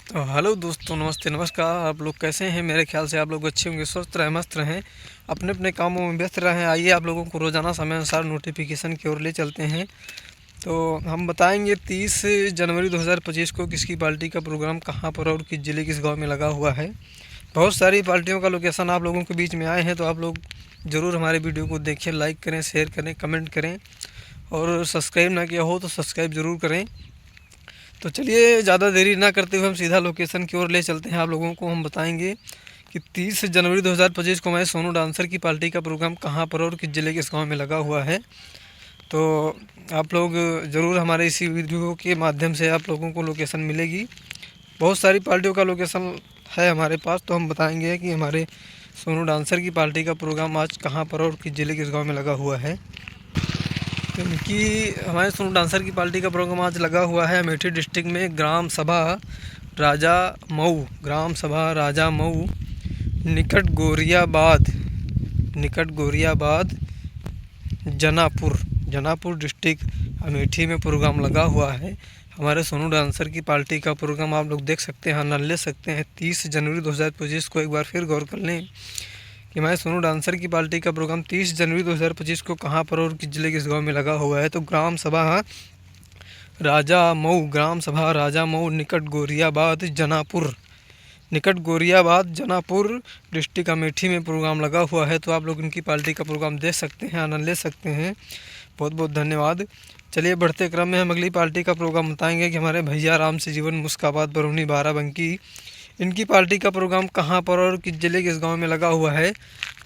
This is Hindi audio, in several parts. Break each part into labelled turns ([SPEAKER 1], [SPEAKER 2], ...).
[SPEAKER 1] तो हेलो दोस्तों, नमस्ते नमस्कार। आप लोग कैसे हैं? मेरे ख्याल से आप लोग अच्छे होंगे, स्वस्थ रहें, मस्त रहें, अपने अपने कामों में व्यस्त रहें। आइए आप लोगों को रोज़ाना समय अनुसार नोटिफिकेशन की ओर ले चलते हैं। तो हम बताएंगे 30 जनवरी 2025 को किसकी पार्टी का प्रोग्राम कहाँ पर और किस ज़िले किस गांव में लगा हुआ है। बहुत सारी पार्टियों का लोकेशन आप लोगों के बीच में आए हैं, तो आप लोग ज़रूर हमारे वीडियो को देखें, लाइक करें, शेयर करें, कमेंट करें और सब्सक्राइब ना किया हो तो सब्सक्राइब ज़रूर करें। तो चलिए ज़्यादा देरी ना करते हुए हम सीधा लोकेशन की ओर ले चलते हैं। आप लोगों को हम बताएंगे कि 30 जनवरी 2025 को हमारे सोनू डांसर की पार्टी का प्रोग्राम कहाँ पर और किस ज़िले के इस गाँव में लगा हुआ है। तो आप लोग ज़रूर हमारे इसी वीडियो के माध्यम से आप लोगों को लोकेशन मिलेगी। बहुत सारी पार्टियों का लोकेशन है हमारे पास, तो हम बताएंगे कि हमारे सोनू डांसर की पार्टी का प्रोग्राम आज कहाँ पर और किस ज़िले के इस गाँव में लगा हुआ है। क्योंकि हमारे सोनू डांसर की पार्टी का प्रोग्राम आज लगा हुआ है अमेठी डिस्ट्रिक्ट में ग्राम सभा राजा मऊ, ग्राम सभा राजा मऊ, निकट गोरियाबाद जनापुर डिस्ट्रिक्ट अमेठी में प्रोग्राम लगा हुआ है। हमारे सोनू डांसर की पार्टी का प्रोग्राम आप लोग देख सकते हैं, आनंद ले सकते हैं। 30 जनवरी 2025 को एक बार फिर गौर कर लें कि हमारे सोनू डांसर की पार्टी का प्रोग्राम 30 जनवरी 2025 को कहाँ पर और किस जिले किस गांव में लगा हुआ है। तो ग्राम सभा राजा मऊ निकट गोरियाबाद जनापुर डिस्ट्रिक्ट अमेठी में प्रोग्राम लगा हुआ है। तो आप लोग इनकी पार्टी का प्रोग्राम देख सकते हैं, आनंद ले सकते हैं। बहुत बहुत धन्यवाद। चलिए बढ़ते क्रम में हम अगली पार्टी का प्रोग्राम बताएंगे कि हमारे भैया राम से जीवन मुस्काबाद बरौनी बाराबंकी, इनकी पार्टी का प्रोग्राम कहाँ पर और किस ज़िले के इस गांव में लगा हुआ है।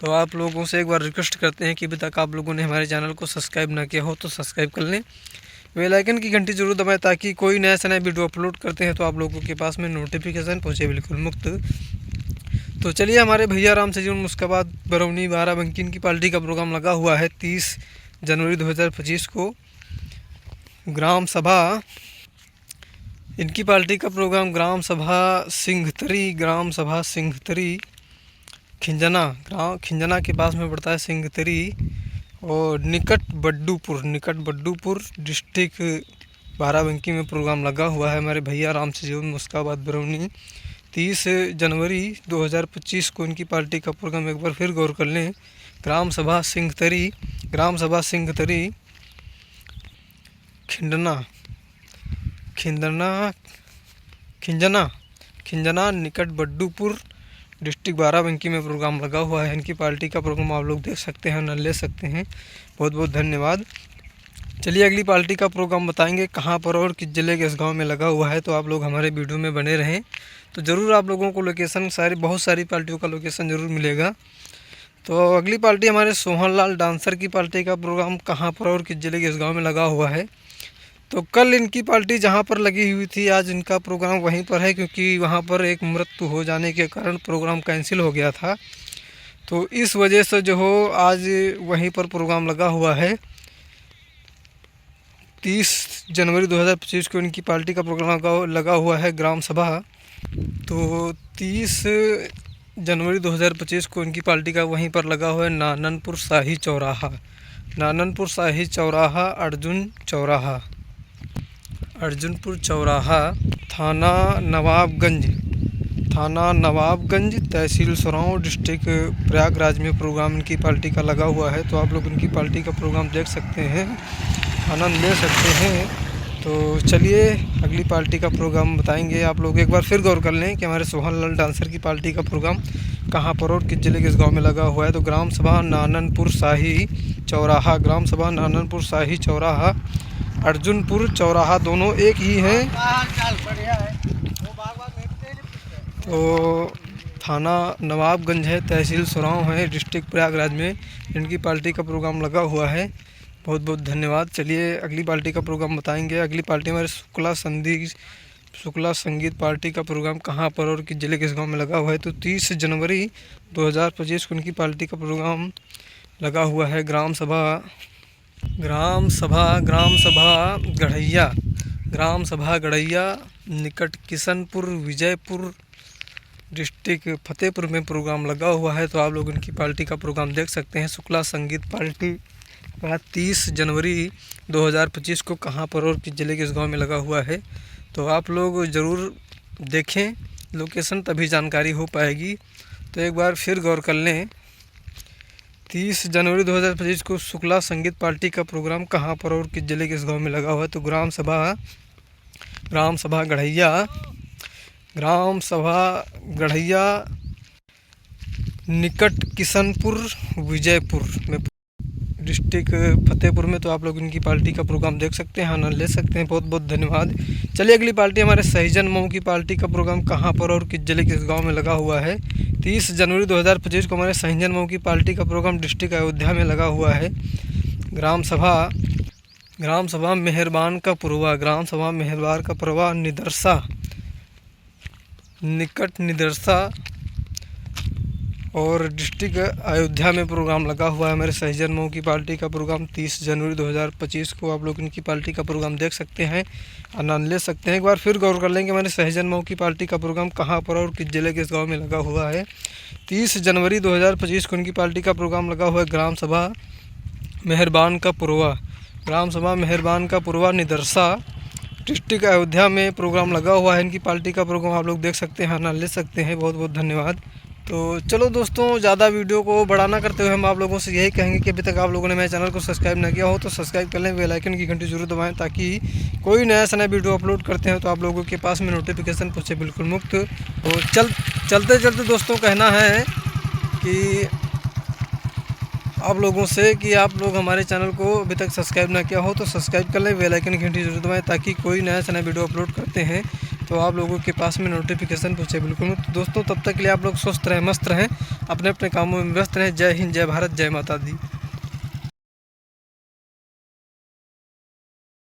[SPEAKER 1] तो आप लोगों से एक बार रिक्वेस्ट करते हैं कि अभी तक आप लोगों ने हमारे चैनल को सब्सक्राइब ना किया हो तो सब्सक्राइब कर लें, बेल आइकन की घंटी जरूर दबाएं ताकि कोई नया से नया वीडियो अपलोड करते हैं तो आप लोगों के पास में नोटिफिकेशन पहुँचे बिल्कुल मुफ्त। तो चलिए हमारे भैया राम से जीवन मुस्काबाद बरौनी बाराबंकी, इनकी पार्टी का प्रोग्राम लगा हुआ है 30 जनवरी 2025 को ग्राम सभा, इनकी पार्टी का प्रोग्राम ग्राम सभा सिंघतरी खिंजना के पास में पड़ता है सिंघतरी, और निकट बड्डूपुर डिस्ट्रिक्ट बाराबंकी में प्रोग्राम लगा हुआ है हमारे भैया राम से जीवन मुस्काबाद बरौनी। 30 जनवरी 2025 को इनकी पार्टी का प्रोग्राम एक बार फिर गौर कर लें। ग्राम सभा सिंघतरी खिंजना निकट बड्डूपुर डिस्ट्रिक्ट बाराबंकी में प्रोग्राम लगा हुआ है। इनकी पार्टी का प्रोग्राम आप लोग देख सकते हैं, आनंद ले सकते हैं। बहुत बहुत धन्यवाद। चलिए अगली पार्टी का प्रोग्राम बताएंगे कहाँ पर और किस ज़िले के इस गांव में लगा हुआ है। तो आप लोग हमारे वीडियो में बने रहें, तो ज़रूर आप लोगों को लोकेशन बहुत सारी पार्टियों का लोकेशन ज़रूर मिलेगा। तो अगली पार्टी हमारे सोहनलाल डांसर की पार्टी का प्रोग्राम कहाँ पर और किस ज़िले के इस गाँव में लगा हुआ है। तो कल इनकी पार्टी जहां पर लगी हुई थी, आज इनका प्रोग्राम वहीं पर है, क्योंकि वहां पर एक मृत्यु हो जाने के कारण प्रोग्राम कैंसिल हो गया था। तो इस वजह से जो हो आज वहीं पर प्रोग्राम लगा हुआ है। 30 जनवरी 2025 को इनकी पार्टी का प्रोग्राम लगा हुआ है ग्राम सभा। तो 30 जनवरी 2025 को इनकी पार्टी का वहीं पर लगा हुआ है नाननपुर शाही चौराहा अर्जुनपुर चौराहा, थाना नवाबगंज तहसील सुराव डिस्ट्रिक्ट प्रयागराज में प्रोग्राम इनकी पार्टी का लगा हुआ है। तो आप लोग इनकी पार्टी का प्रोग्राम देख सकते हैं, आनंद ले सकते हैं। तो चलिए अगली पार्टी का प्रोग्राम बताएंगे। आप लोग एक बार फिर गौर कर लें कि हमारे सोहनलाल डांसर की पार्टी का प्रोग्राम कहाँ पर और किस ज़िले के इस गाँव में लगा हुआ है। तो ग्राम सभा नाननपुर शाही चौराहा अर्जुनपुर चौराहा दोनों एक ही हैं। तो थाना नवाबगंज है, तहसील सुराव है, डिस्ट्रिक्ट प्रयागराज में इनकी पार्टी का प्रोग्राम लगा हुआ है। बहुत बहुत धन्यवाद। चलिए अगली पार्टी का प्रोग्राम बताएंगे। अगली पार्टी हमारे शुक्ला संगीत पार्टी का प्रोग्राम कहाँ पर और किस ज़िले के इस गाँव में लगा हुआ है। तो 30 जनवरी 2025 को उनकी पार्टी का प्रोग्राम लगा हुआ है ग्राम सभा गढ़ैया निकट किशनपुर विजयपुर डिस्ट्रिक्ट फतेहपुर में प्रोग्राम लगा हुआ है। तो आप लोग इनकी पार्टी का प्रोग्राम देख सकते हैं। शुक्ला संगीत पार्टी का 30 जनवरी 2025 को कहाँ पर और किस ज़िले के इस गाँव में लगा हुआ है। तो आप लोग ज़रूर देखें लोकेशन, तभी जानकारी हो पाएगी। तो एक बार फिर गौर कर लें, 30 जनवरी 2025 को शुक्ला संगीत पार्टी का प्रोग्राम कहाँ पर और किस जिले के इस गाँव में लगा हुआ है। तो ग्राम सभा गढ़ैया निकट किशनपुर विजयपुर में, डिस्ट्रिक्ट फतेहपुर में। तो आप लोग इनकी पार्टी का प्रोग्राम देख सकते हैं, आनंद ले सकते हैं। बहुत बहुत धन्यवाद। चलिए अगली पार्टी हमारे सहीजन मऊ की पार्टी का प्रोग्राम कहाँ पर और किस जिले के गांव में लगा हुआ है। 30 जनवरी 2025 को हमारे सहीजन मऊ की पार्टी का प्रोग्राम डिस्ट्रिक्ट अयोध्या में लगा हुआ है। ग्राम सभा मेहरबान का पुरवा निकट निदरसा और डिस्ट्रिक्ट अयोध्या में प्रोग्राम लगा हुआ है। हमारे सहीजन मऊ की पार्टी का प्रोग्राम 30 जनवरी 2025 को आप लोग इनकी पार्टी का प्रोग्राम देख सकते हैं, आनंद ले सकते हैं। एक बार फिर गौर कर लेंगे हमारे सहीजन मऊ की पार्टी का प्रोग्राम कहाँ पर और किस जिले के इस गाँव में लगा हुआ है। 30 जनवरी 2025 को उनकी पार्टी का प्रोग्राम लगा हुआ है ग्राम सभा मेहरबान का पुरवा निदरसा, डिस्ट्रिक्ट अयोध्या में प्रोग्राम लगा हुआ है। इनकी पार्टी का प्रोग्राम आप लोग देख सकते हैं, आनंद ले सकते हैं। बहुत बहुत धन्यवाद। तो चलो दोस्तों, ज़्यादा वीडियो को बड़ा ना करते हुए हम आप लोगों से यही कहेंगे कि अभी तक आप लोगों ने मेरे चैनल को सब्सक्राइब ना किया हो तो सब्सक्राइब कर लें, बेल आइकन की घंटी जरूर दबाएं, ताकि कोई नया से नया वीडियो अपलोड करते हैं तो आप लोगों के पास में नोटिफिकेशन पहुँचे बिल्कुल मुफ्त। तो चलते दोस्तों कहना है कि आप लोगों से कि आप लोग हमारे चैनल को अभी तक सब्सक्राइब ना किया हो तो सब्सक्राइब कर लें, बेल आइकन की घंटी जरूर दबाएं, ताकि कोई नया से नया वीडियो अपलोड करते हैं तो आप लोगों के पास में नोटिफिकेशन पहुँचे बिल्कुल। तो दोस्तों तब तक के लिए आप लोग स्वस्थ रहें, मस्त रहें, अपने अपने कामों में व्यस्त रहें। जय हिंद, जय भारत, जय माता दी।